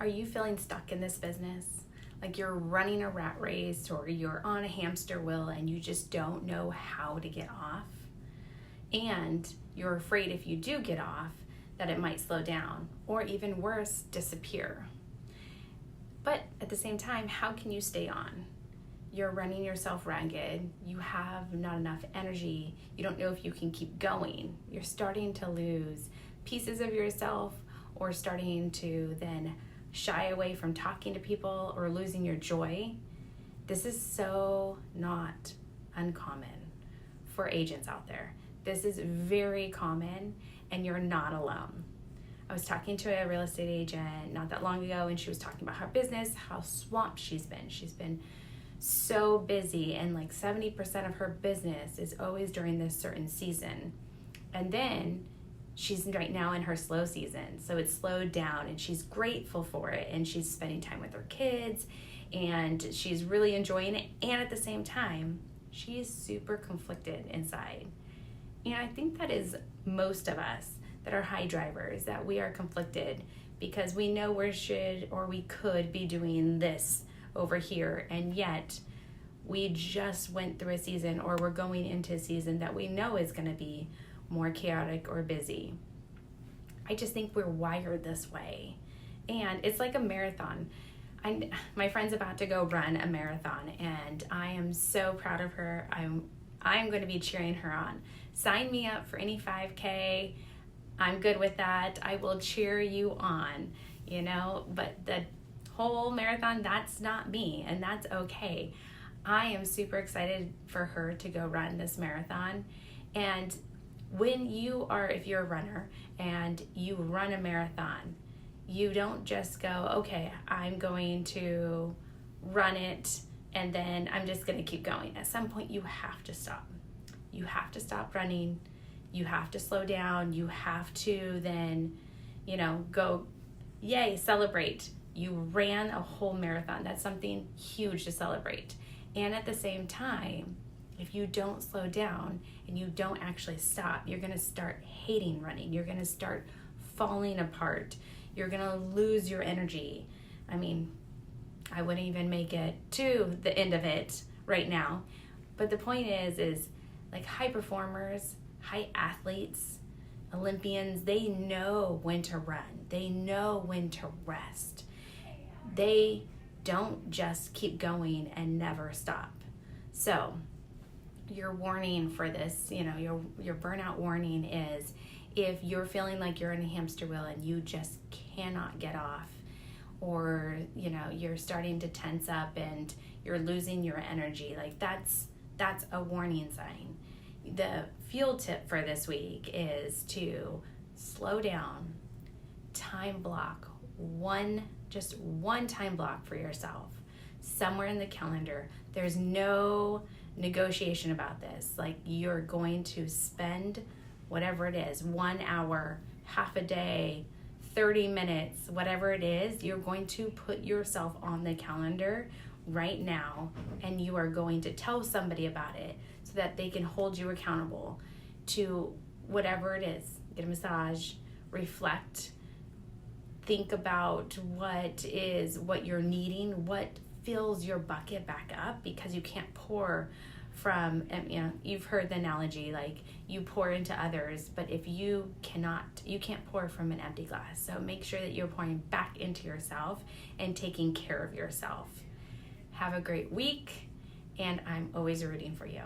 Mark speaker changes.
Speaker 1: Are you feeling stuck in this business? Like you're running a rat race or you're on a hamster wheel and you just don't know how to get off? And you're afraid if you do get off that it might slow down or even worse, disappear. But at the same time, how can you stay on? You're running yourself ragged. You have not enough energy. You don't know if you can keep going. You're starting to lose pieces of yourself or starting to then shy away from talking to people or losing your joy. This is so not uncommon for agents out there. This is very common and you're not alone. I was talking to a real estate agent not that long ago and she was talking about her business, how swamped she's been. She's been so busy and like 70% of her business is always during this certain season. And then she's right now in her slow season. So it's slowed down and she's grateful for it and she's spending time with her kids and she's really enjoying it. And at the same time, she is super conflicted inside. And I think that is most of us that are high drivers, that we are conflicted because we know we should or we could be doing this over here, and yet we just went through a season or we're going into a season that we know is going to be more chaotic or busy. I just think we're wired this way. And it's like a marathon. My friend's about to go run a marathon and I am so proud of her. I'm going to be cheering her on. Sign me up for any 5K. I'm good with that. I will cheer you on, but the whole marathon, that's not me, and that's okay. I am super excited for her to go run this marathon. And if you're a runner and you run a marathon, you don't just go, okay, I'm going to run it and then I'm just going to keep going. At some point, you have to stop. You have to stop running. You have to slow down. You have to then, go, yay, celebrate. You ran a whole marathon. That's something huge to celebrate. And at the same time, if you don't slow down and you don't actually stop, you're going to start hating running. You're going to start falling apart. You're going to lose your energy. I mean, I wouldn't even make it to the end of it right now. But the point is like high performers, high athletes, Olympians, they know when to run. They know when to rest. They don't just keep going and never stop. So your warning for this, your burnout warning is if you're feeling like you're in a hamster wheel and you just cannot get off, or, you're starting to tense up and you're losing your energy, like that's a warning sign. The fuel tip for this week is to slow down, time block, just one time block for yourself somewhere in the calendar. There's no negotiation about this. Like you're going to spend whatever it is, 1 hour, half a day, 30 minutes, whatever it is, you're going to put yourself on the calendar right now and you are going to tell somebody about it so that they can hold you accountable to whatever it is. Get a massage, reflect, think about what you're needing, what fills your bucket back up, because you can't pour from, you've heard the analogy, like you pour into others, but if you can't pour from an empty glass. So make sure that you're pouring back into yourself and taking care of yourself. Have a great week, and I'm always rooting for you.